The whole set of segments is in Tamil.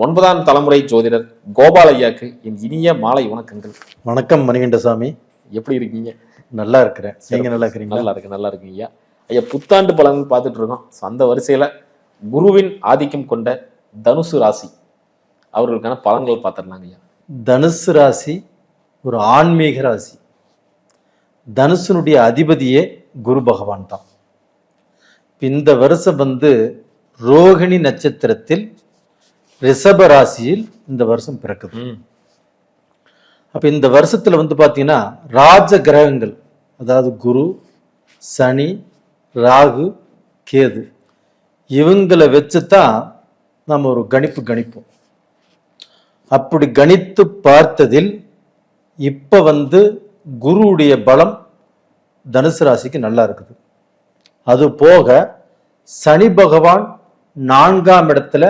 9ஆம் தலைமுறை ஜோதிடர் கோபால் ஐயாக்கு என் இனிய மாலை வணக்கங்கள். வணக்கம் மணிகண்டசாமி, எப்படி இருக்கீங்க? நல்லா இருக்கிறேன். நீங்க நல்லா இருக்கிறீங்க? நல்லா இருக்கு ஐயா. ஐயா, புத்தாண்டு பலன் பார்த்துட்டு இருக்கோம். அந்த வரிசையில குருவின் ஆதிக்கம் கொண்ட தனுசு ராசி அவர்களுக்கான பலன்கள் பார்த்துடலாங்க ஐயா. தனுசு ராசி ஒரு ஆன்மீக ராசி. தனுசனுடைய அதிபதியே குரு பகவான் தான். இந்த வருஷம் ரோகிணி நட்சத்திரத்தில் ரிஷப ராசியில் இந்த வருஷம் பிறக்குது. அப்ப இந்த வருஷத்துல பாத்தீங்கன்னா ராஜ கிரகங்கள், அதாவது குரு, சனி, ராகு, கேது, இவங்களை வச்சுதான் நம்ம ஒரு கணிப்போம். அப்படி கணித்து பார்த்ததில் இப்ப குருவுடைய பலம் தனுசு ராசிக்கு நல்லா இருக்குது. அது போக சனி பகவான் 4ஆம் இடத்துல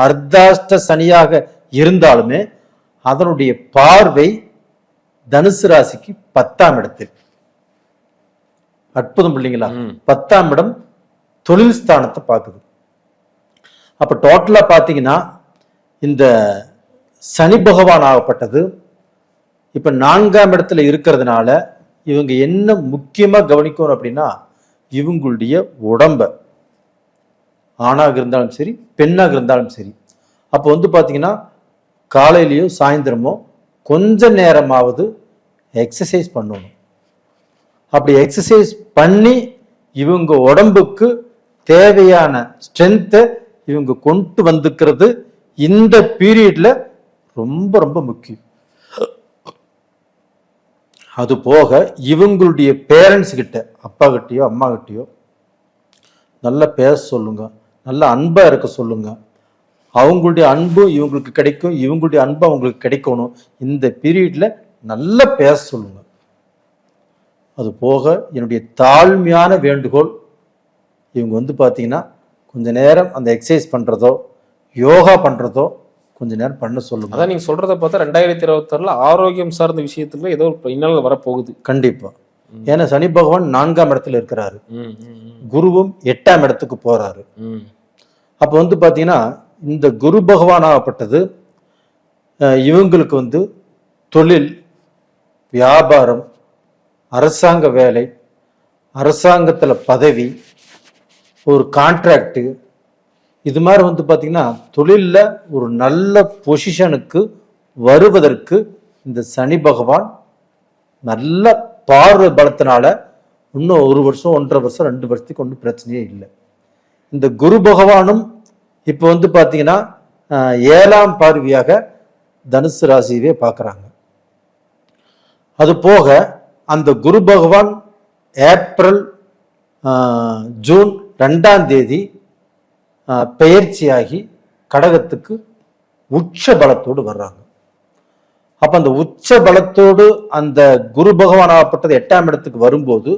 அர்த்தாஷ்ட சனியாக இருந்தாலுமே அதனுடைய பார்வை தனுசு ராசிக்கு 10ஆம் இடத்தில். அற்புதம் இல்லைங்களா? 10ஆம் இடம் தொழில் ஸ்தானத்தை பார்க்குது. அப்ப டோட்டலா பாத்தீங்கன்னா இந்த சனி பகவான் ஆகப்பட்டது இப்ப 4ஆம் இடத்துல இருக்கிறதுனால இவங்க என்ன முக்கியமா கவனிக்கணும் அப்படின்னா, இவங்களுடைய உடம்ப, ஆணாக இருந்தாலும் சரி பெண்ணாக இருந்தாலும் சரி, அப்போ பாத்தீங்கன்னா காலையிலயோ சாயந்தரமோ கொஞ்ச நேரமாவது எக்ஸசைஸ் பண்ணணும். அப்படி எக்ஸசைஸ் பண்ணி இவங்க உடம்புக்கு தேவையான ஸ்ட்ரென்த்தை இவங்க கொண்டு வந்துக்கிறது இந்த பீரியட்ல ரொம்ப ரொம்ப முக்கியம். அது போக இவங்களுடைய பேரண்ட்ஸ் கிட்ட, அப்பா கிட்டயோ அம்மா கிட்டயோ நல்லா பேச சொல்லுங்க, நல்ல அன்பா இருக்க சொல்லுங்க. அவங்களுடைய அன்பு இவங்களுக்கு கிடைக்கும், இவங்களுடைய அன்பு அவங்களுக்கு கிடைக்கணும். இந்த பீரியட்ல நல்லா பேச சொல்லுங்க. அது போக என்னுடைய தாழ்மையான வேண்டுகோள், இவங்க பாத்தீங்கன்னா கொஞ்ச நேரம் அந்த எக்ஸசைஸ் பண்றதோ யோகா பண்றதோ கொஞ்ச நேரம் பண்ண சொல்லுங்க. அதான் நீங்க சொல்றதை பார்த்தா 2026 ஆரோக்கியம் சார்ந்த விஷயத்துல ஏதோ இன்னல் வரப்போகுது. கண்டிப்பா. ஏன்னா சனி பகவான் 4ஆம் இடத்துல இருக்கிறாரு, குருவும் 8ஆம் இடத்துக்கு போறாரு. அப்ப பாத்தீங்கன்னா இந்த குரு பகவான் ஆகப்பட்டது இவங்களுக்கு தொழில், வியாபாரம், அரசாங்க வேலை, அரசாங்கத்துல பதவி, ஒரு கான்ட்ராக்ட், இது மாதிரி பாத்தீங்கன்னா தொழில்ல ஒரு நல்ல பொசிஷனுக்கு வருவதற்கு இந்த சனி பகவான் நல்ல பார்வை பலத்தினால இன்னும் 1 வருஷம் 1.5 வருஷம் 2 வருஷத்துக்கு ஒன்றும் பிரச்சனையே இல்லை. இந்த குரு பகவானும் இப்ப பாத்தீங்கன்னா 7ஆம் பார்வையாக தனுசு ராசியவே பார்க்கறாங்க. அது போக அந்த குரு பகவான் ஏப்ரல் ஜூன் 2ஆம் தேதி பெயர்ச்சியாகி கடகத்துக்கு உச்ச பலத்தோடு வர்றாங்க. அப்ப அந்த உச்ச பலத்தோடு அந்த குரு பகவான் ஆகப்பட்டது 8ஆம் இடத்துக்கு வரும்போது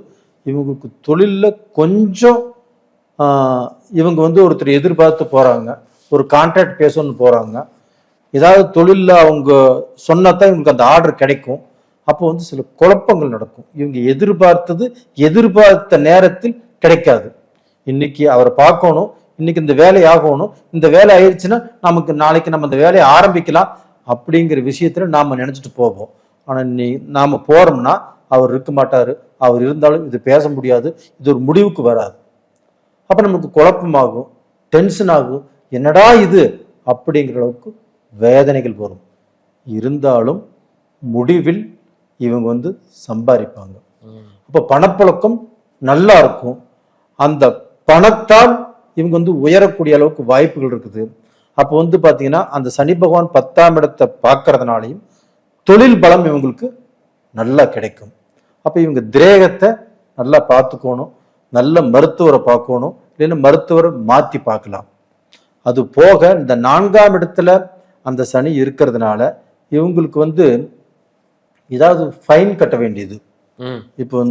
இவங்களுக்கு தொழில்ல கொஞ்சம் இவங்க ஒருத்தர் எதிர்பார்த்து போறாங்க, ஒரு கான்ட்ராக்ட் பேசணும்னு போறாங்க, ஏதாவது தொழில்ல அவங்க சொன்னாதான் இவங்களுக்கு அந்த ஆர்டர் கிடைக்கும். அப்போ சில குழப்பங்கள் நடக்கும். இவங்க எதிர்பார்த்த நேரத்தில் கிடைக்காது. இன்னைக்கு அவரை பார்க்கணும், இன்னைக்கு இந்த வேலை ஆகணும், இந்த வேலை ஆயிடுச்சுன்னா நமக்கு நாளைக்கு நம்ம இந்த வேலையை ஆரம்பிக்கலாம் அப்படிங்கிற விஷயத்துல நாம நினைச்சிட்டு போவோம். ஆனா நாம போறோம்னா அவர் இருக்க மாட்டாரு, அவர் இருந்தாலும் இது பேச முடியாது, இது ஒரு முடிவுக்கு வராது. அப்ப நமக்கு குழப்பமாகும், டென்ஷன் ஆகும், என்னடா இது அப்படிங்கிற அளவுக்கு வேதனைகள் வரும். இருந்தாலும் முடிவில் இவங்க சம்பாதிப்பாங்க. அப்ப பணப்புழக்கம் நல்லா இருக்கும். அந்த பணத்தால் இவங்க உயரக்கூடிய அளவுக்கு வாய்ப்புகள் இருக்குது. அப்போ பாத்தீங்கன்னா அந்த சனி பகவான் 10ஆம் இடத்தை பார்க்கறதுனாலையும் தொழில் பலம் இவங்களுக்கு நல்லா கிடைக்கும். அப்ப இவங்க திரேகத்தை நல்லா பார்த்துக்கணும், நல்ல மருத்துவரை பார்க்கணும், இல்லைன்னா மருத்துவரை மாத்தி பார்க்கலாம். அது போக இந்த 4ஆம் இடத்துல அந்த சனி இருக்கிறதுனால இவங்களுக்கு ஏதாவது ஃபைன் கட்ட வேண்டியது. இப்போ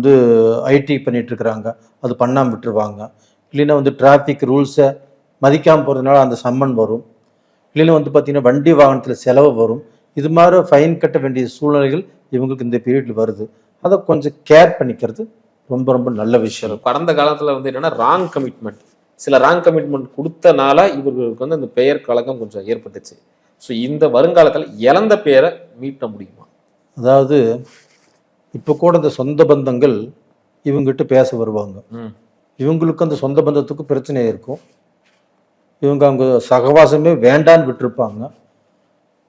ஐடி பண்ணிட்டு இருக்கிறாங்க, அது பண்ணாம விட்டுருவாங்க. இல்லைன்னா டிராஃபிக் ரூல்ஸை மதிக்காம போறதுனால அந்த சம்மன் வரும். இல்லைன்னா பாத்தீங்கன்னா வண்டி வாகனத்துல செலவு வரும். இது மாதிரி ஃபைன் கட்ட வேண்டிய சூழ்நிலைகள் இவங்களுக்கு இந்த பீரியட்ல வருது. அதை கொஞ்சம் கேர் பண்ணிக்கிறது ரொம்ப ரொம்ப நல்ல விஷயம். கடந்த காலத்துல என்னன்னா ராங் கமிட்மெண்ட், சில ராங் கமிட்மெண்ட் கொடுத்தனால இவர்களுக்கு வந்து அந்த பெயர் கழகம் கொஞ்சம் ஏற்பட்டுச்சு. ஸோ இந்த வருங்காலத்தில் இழந்த பெயரை மீட்ட முடியுமா? அதாவது இப்போ கூட இந்த சொந்த பந்தங்கள் இவங்ககிட்ட பேச வருவாங்க. இவங்களுக்கு அந்த சொந்த பந்தத்துக்கு பிரச்சனை இருக்கும். இவங்க அவங்க சகவாசமே வேண்டான்னு விட்டுருப்பாங்க.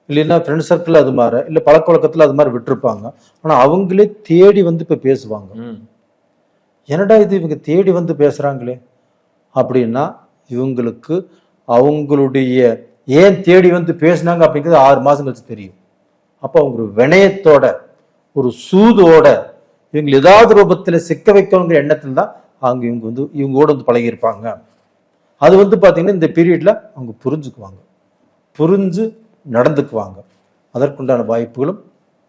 இல்லைன்னா ஃப்ரெண்ட் சர்க்கிள் அது மாதிரி, இல்லை பழக்க வழக்கத்தில் அது மாதிரி விட்டுருப்பாங்க. ஆனால் அவங்களே தேடி வந்து இப்போ பேசுவாங்க. என்னடா இது இவங்க தேடி வந்து பேசுகிறாங்களே அப்படின்னா, இவங்களுக்கு அவங்களுடைய ஏன் தேடி வந்து பேசினாங்க அப்படிங்கிறது 6 மாதம் கழிச்சு தெரியும். அப்போ அவங்க ஒரு வினயத்தோட ஒரு சூதோட இவங்க ஏதாவது ரூபத்தில் சிக்க வைக்கணுங்கிற எண்ணத்தில் தான் அவங்க இவங்களோட வந்து பழகியிருப்பாங்க. அது வந்து பார்த்தீங்கன்னா இந்த பீரியட்ல அவங்க புரிஞ்சுக்குவாங்க, புரிஞ்சு நடந்துக்குவாங்க. அதற்குண்டான வாய்ப்புகளும்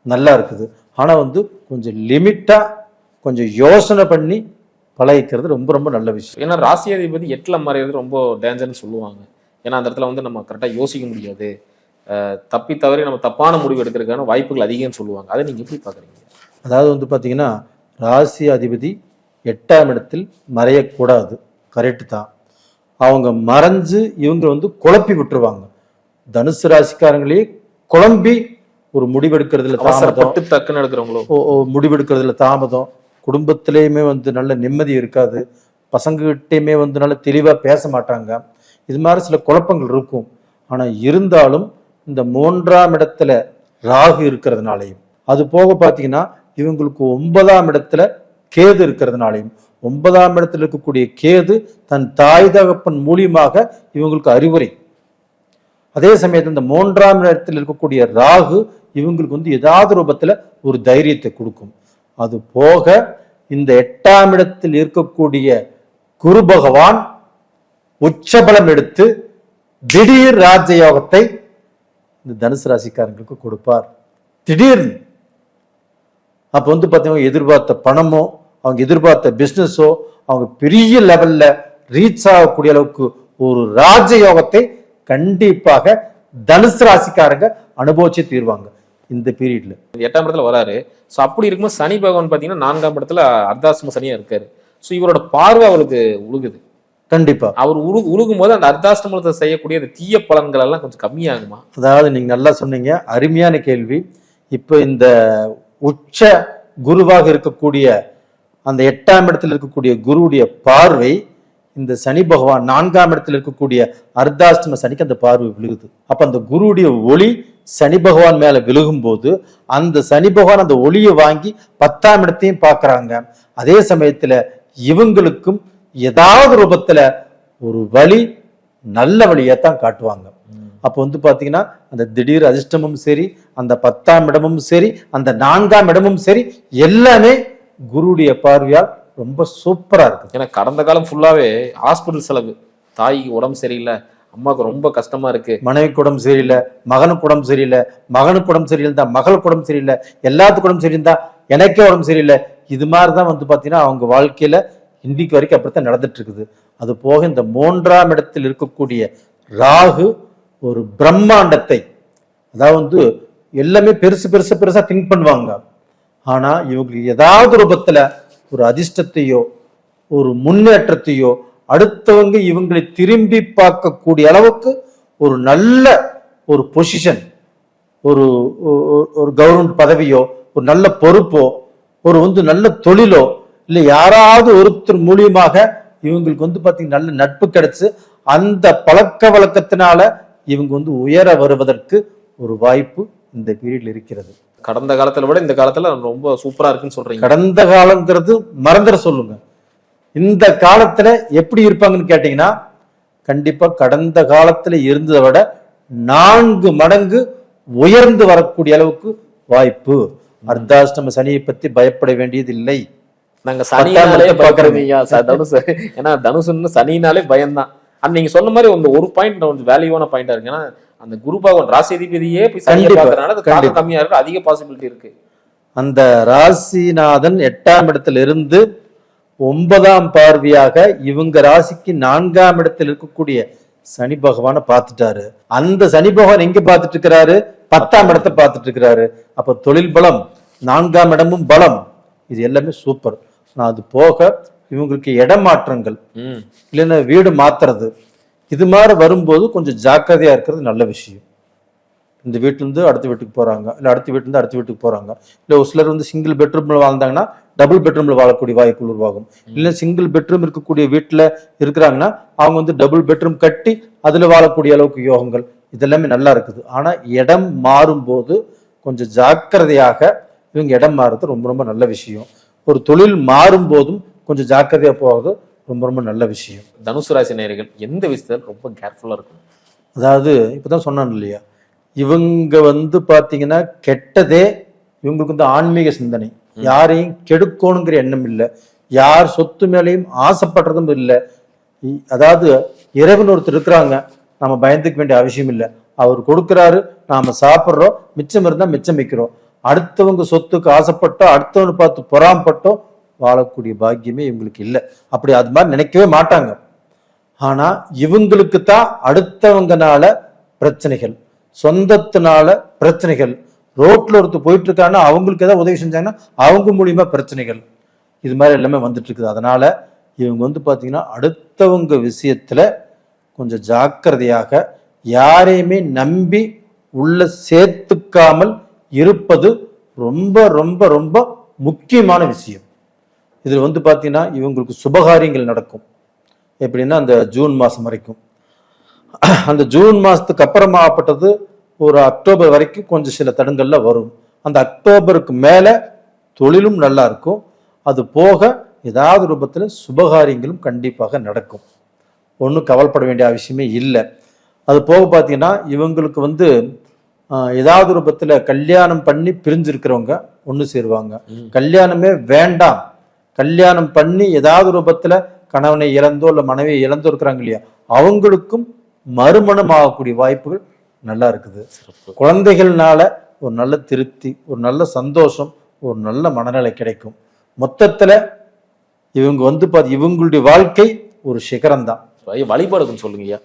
நல்லா இருக்குது. ஆனால் வந்து கொஞ்சம் லிமிட்டா கொஞ்சம் யோசனை பண்ணி பழகிக்கிறது ரொம்ப ரொம்ப நல்ல விஷயம். ஏன்னா ராசியாதிபதி 8ல் மறையிறது ரொம்ப டேஞ்சர்னு சொல்லுவாங்க. ஏன்னா அந்த இடத்துல வந்து நம்ம கரெக்டாக யோசிக்க முடியாது, தப்பி தவறி நம்ம தப்பான முடிவு எடுக்கிறதுக்கான வாய்ப்புகள் அதிகம்னு சொல்லுவாங்க. அதை நீங்க எப்படி பாக்குறீங்க? அதாவது வந்து பார்த்தீங்கன்னா ராசி அதிபதி 8ஆம் இடத்தில் மறையக்கூடாது, கரெக்டு தான். அவங்க மறைஞ்சு இவங்க வந்து குழப்பி விட்டுருவாங்க. தனுசு ராசிக்காரங்களே குழம்பி ஒரு முடிவெடுக்கிறதுல தாமதம், டக்குன்னு எடுக்கிறவங்களோ முடிவெடுக்கிறதுல தாமதம், குடும்பத்திலேயுமே வந்து நல்ல நிம்மதி இருக்காது, பசங்ககிட்டையுமே வந்து நல்ல தெளிவா பேச மாட்டாங்க. இது மாதிரி சில குழப்பங்கள் இருக்கும். ஆனா இருந்தாலும் இந்த 3ஆம் இடத்துல ராகு இருக்கிறதுனாலையும், அது போக பார்த்தீங்கன்னா இவங்களுக்கு 9ஆம் இடத்துல கேது இருக்கிறதுனாலையும், 9ஆம் இடத்துல இருக்கக்கூடிய கேது தன் தாய் தகப்பன் மூலியமாக இவங்களுக்கு அறிவுரை. அதே சமயத்தில் இந்த 3ஆம் இடத்தில் இருக்கக்கூடிய ராகு இவங்களுக்கு வந்து ஏதாவது ரூபத்துல ஒரு தைரியத்தை கொடுக்கும். அது போக இந்த 8ஆம் இடத்தில் இருக்கக்கூடிய குரு பகவான் உச்சபலம் எடுத்து திடீர் ராஜயோகத்தை இந்த தனுசு ராசிக்காரங்களுக்கு கொடுப்பார். திடீர்னு அப்ப வந்து பார்த்தீங்கன்னா எதிர்பார்த்த பணமோ அவங்க எதிர்பார்த்த பிசினஸோ அவங்க பெரிய லெவல்ல ரீச் ஆகக்கூடிய அளவுக்கு ஒரு ராஜயோகத்தை கண்டிப்பாக தனுசு ராசிக்காரங்க அனுபவிச்சு தீர்வாங்க இந்த பீரியட்ல. 8ஆம் இடத்துல வராரு. ஸோ அப்படி இருக்கும்போது சனி பகவான் பார்த்தீங்கன்னா 4ஆம் இடத்துல அர்த்தாஷ்டம சனியா இருக்காரு. ஸோ இவரோட பார்வை அவருக்கு உழுகுது. கண்டிப்பா அவர் உழுகும் போது அந்த அர்த்தாஷ்டமத்தை செய்யக்கூடிய அந்த தீய பலன்கள் எல்லாம் கொஞ்சம் கம்மியாகுமா? அதாவது நீங்க நல்லா சொன்னீங்க, அருமையான கேள்வி. இப்ப இந்த உச்ச குருவாக இருக்கக்கூடிய அந்த 8ஆம் இடத்தில் இருக்கக்கூடிய குருவுடைய பார்வை இந்த சனி பகவான் 4ஆம் இடத்தில் இருக்கக்கூடிய அர்த்தாஷ்டம சனிக்கு அந்த பார்வை விழுகுது. அப்ப அந்த குருவுடைய ஒளி சனி பகவான் மேல விழுகும் போது அந்த சனி பகவான் அந்த ஒளியை வாங்கி 10ஆம் இடத்தையும் பார்க்கறாங்க. அதே சமயத்துல இவங்களுக்கும் ஏதாவது ரூபத்துல ஒரு வழி, நல்ல வழியத்தான் காட்டுவாங்க. அப்ப வந்து பாத்தீங்கன்னா அந்த திடீர் அதிர்ஷ்டமும் சரி, அந்த 10ஆம் இடமும் சரி, அந்த 4ஆம் இடமும் சரி, எல்லாமே குருவுடைய பார்வையால் ரொம்ப சூப்பரா இருக்கு. ஏன்னா கடந்த காலம் ஃபுல்லாவே ஹாஸ்பிட்டல் செலவு, தாய்க்கு உடம்பு சரியில்லை, அம்மாவுக்கு ரொம்ப கஷ்டமா இருக்கு, மனைவிக்கு உடம்பு சரியில்லை, மகனுக்கு உடம்பு சரியில்லை, மகனுக்கு உடம்பு சரியில்லை, மகளுக்கு உடம்பு சரியில்லை, எல்லாத்துக்கும் உடம்பு சரியிருந்தா எனக்கே உடம்பு சரியில்லை. இது மாதிரிதான் வந்து பாத்தீங்கன்னா அவங்க வாழ்க்கையில இன்றைக்கு வரைக்கும் அப்படித்தான் நடந்துட்டு இருக்குது. அது போக இந்த 3ஆம் இடத்தில் இருக்கக்கூடிய ராகு ஒரு பிரம்மாண்டத்தை, அதாவது வந்து எல்லாமே பெருசு பெருசா பெருசா திங்க் பண்ணுவாங்க. ஆனா இவங்களுக்கு ஏதாவது ரூபத்துல ஒரு அதிர்ஷ்டத்தையோ ஒரு முன்னேற்றத்தையோ அடுத்தவங்க இவங்களை திரும்பி பார்க்கக்கூடிய அளவுக்கு ஒரு நல்ல ஒரு பொசிஷன், ஒரு கவர்மெண்ட் பதவியோ ஒரு நல்ல பொறுப்போ ஒரு வந்து நல்ல தொழிலோ இல்லை யாராவது ஒருத்தர் மூலியமாக இவங்களுக்கு வந்து பார்த்தீங்கன்னா நல்ல நட்பு கிடைச்சு அந்த பழக்க வழக்கத்தினால இவங்க வந்து உயர வருவதற்கு ஒரு வாய்ப்பு இந்த பீரியட்ல இருக்கிறது. கடந்த காலத்துல விட இந்த காலத்துல ரொம்ப சூப்பரா இருக்குன்னு சொல்றீங்க. கடந்த காலங்கிறது மறந்துட சொல்லுங்க, இந்த காலத்துல எப்படி இருப்பாங்கன்னு கேட்டீங்கன்னா கண்டிப்பா கடந்த காலத்துல இருந்ததை விட 4 மடங்கு உயர்ந்து வரக்கூடிய அளவுக்கு வாய்ப்பு. அர்த்தாஷ்டம சனியை பத்தி பயப்பட வேண்டியது இல்லை. நாங்க சனினாலே பாக்குறீங்க தனுசு, ஏன்னா தனுசுன்னு சனினாலே பயம்தான். ஆனா நீங்க சொன்ன மாதிரி ஒரு பாயிண்ட் கொஞ்சம் வேல்யூவான பாயிண்டா இருக்கு. ஏன்னா அந்த குரு பகவான் ராசி அதிபதியே போய் சனியை பார்க்கறதுனால அது காலம் கம்மியா இருக்கு, அதிக பாசிபிலிட்டி இருக்கு. அந்த ராசிநாதன் 8ஆம் இடத்துல இருந்து 9ஆம் பார்வையாக இவங்க ராசிக்கு 4ஆம் இடத்தில் இருக்கக்கூடிய சனி பகவானை பார்த்துட்டாரு. அந்த சனி பகவான் எங்க பார்த்துட்டு இருக்கிறாரு? 10ஆம் இடத்தை பார்த்துட்டு இருக்கிறாரு. அப்ப தொழில் பலம், 4ஆம் இடமும் பலம், இது எல்லாமே சூப்பர். அது போக இவங்களுக்கு இடமாற்றங்கள் ம். இல்லைன்னா வீடு மாத்துறது இது மாதிரி வரும்போது கொஞ்சம் ஜாக்கிரதையா இருக்கிறது நல்ல விஷயம். இந்த வீட்டுல இருந்து அடுத்த வீட்டுக்கு போறாங்க, இல்ல அடுத்த வீட்டுல இருந்து அடுத்த வீட்டுக்கு போறாங்க, இல்ல ஒரு சிலர் வந்து சிங்கிள் பெட்ரூம்ல வாழ்ந்தாங்கன்னா டபுள் பெட்ரூம்ல வாழக்கூடிய வாய்ப்புகள் உருவாகும். இல்ல சிங்கிள் பெட்ரூம் இருக்கக்கூடிய வீட்டுல இருக்கிறாங்கன்னா அவங்க வந்து டபுள் பெட்ரூம் கட்டி அதுல வாழக்கூடிய அளவுக்கு யோகங்கள் இதெல்லாமே நல்லா இருக்குது. ஆனா இடம் மாறும்போது கொஞ்சம் ஜாக்கிரதையாக இவங்க இடம் மாறுறது ரொம்ப ரொம்ப நல்ல விஷயம். ஒரு தொழில் மாறும் போதும் கொஞ்சம் ஜாக்கிரதையா போகிறது ரொம்ப ரொம்ப நல்ல விஷயம். தனுசு ராசி நேயர்கள் எந்த விஷயத்துல ரொம்ப கேர்ஃபுல்லா இருக்கும்? அதாவது இப்பதான் சொன்னான் இல்லையா, இவங்க வந்து பாத்தீங்கன்னா கெட்டதே இவங்களுக்கு வந்து ஆன்மீக சிந்தனை, யாரையும் கெடுக்கணுங்கிற எண்ணம் இல்லை, யார் சொத்து மேலையும் ஆசைப்படுறதும் இல்லை. அதாவது இறைவன் ஒருத்தர் இருக்கிறாங்க, நம்ம பயந்துக்க வேண்டிய அவசியம் இல்லை. அவர் கொடுக்கிறாரு, நாம சாப்பிட்றோம், மிச்சம் இருந்தா மிச்சம் வைக்கிறோம். அடுத்தவங்க சொத்துக்கு ஆசைப்பட்டோ அடுத்தவனை பார்த்து பொறாமப்பட்டோ வாழக்கூடிய பாக்கியமே இவங்களுக்கு இல்லை. அப்படி அது மாதிரி நினைக்கவே மாட்டாங்க. ஆனா இவங்களுக்கு தான் அடுத்தவங்கனால பிரச்சனைகள், சொந்தத்தினால பிரச்சனைகள், ரோட்ல ஒருத்தர் போயிட்டு இருக்காங்கன்னா அவங்களுக்கு ஏதாவது உதவி செஞ்சாங்கன்னா அவங்க மூலியமா பிரச்சனைகள், இது மாதிரி எல்லாமே வந்துட்டு இருக்குது. அதனால இவங்க வந்து பாத்தீங்கன்னா அடுத்தவங்க விஷயத்துல கொஞ்சம் ஜாக்கிரதையாக யாரையுமே நம்பி உள்ள சேர்த்துக்காமல் இருப்பது ரொம்ப ரொம்ப ரொம்ப முக்கியமான விஷயம். இதுல வந்து பாத்தீங்கன்னா இவங்களுக்கு சுபகாரியங்கள் நடக்கும். எப்படின்னா அந்த ஜூன் மாசம் வரைக்கும், அந்த ஜூன் மாசத்துக்கு அப்புறமாப்பட்டது ஒரு அக்டோபர் வரைக்கும் கொஞ்சம் சில தடங்கள்ல வரும். அந்த அக்டோபருக்கு மேல தொழிலும் நல்லா இருக்கும். அது போக ஏதாவது ரூபத்துல சுபகாரியங்களும் கண்டிப்பாக நடக்கும். ஒன்றும் கவலைப்பட வேண்டிய அவசியமே இல்லை. அது போக பார்த்தீங்கன்னா இவங்களுக்கு வந்து ஏதாவது ரூபத்துல கல்யாணம் பண்ணி பிரிஞ்சிருக்கிறவங்க ஒன்று சேருவாங்க. கல்யாணமே வேண்டாம், கல்யாணம் பண்ணி ஏதாவது ரூபத்துல கணவனை இழந்தோ இல்லை மனைவியை இழந்தோ இருக்கிறாங்க இல்லையா, அவங்களுக்கும் மறுமணம் ஆகக்கூடிய வாய்ப்புகள் நல்லா இருக்குது. குழந்தைகள்னால ஒரு நல்ல திருப்தி, ஒரு நல்ல சந்தோஷம், ஒரு நல்ல மனநிலை கிடைக்கும். மொத்தத்துல இவங்க வந்து இவங்களுடைய வாழ்க்கை ஒரு சிகரம் தான். வழிபாடுன்னு சொல்லுங்கய்யா.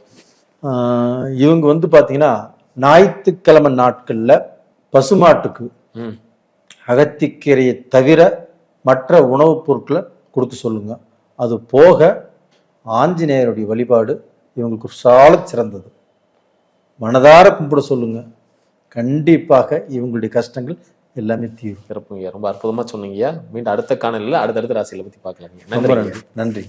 இவங்க வந்து பாத்தீங்கன்னா ஞாயிற்றுக்கிழமை நாட்கள்ல பசுமாட்டுக்கு அகத்திக்கீரையை தவிர மற்ற உணவுப் பொருட்களை கொடுக்க சொல்லுங்க. அது போக ஆஞ்சநேயருடைய வழிபாடு இவங்களுக்கு சால சிறந்தது. மனதார கும்பிட சொல்லுங்க, கண்டிப்பாக இவங்களுடைய கஷ்டங்கள் எல்லாமே தீரும். சிறப்புங்க, ரொம்ப அற்புதமா சொன்னீங்கய்யா. மீண்டும் அடுத்த காணொலியில் அடுத்தடுத்த ராசிகளை பத்தி பார்க்கலாம். நன்றி.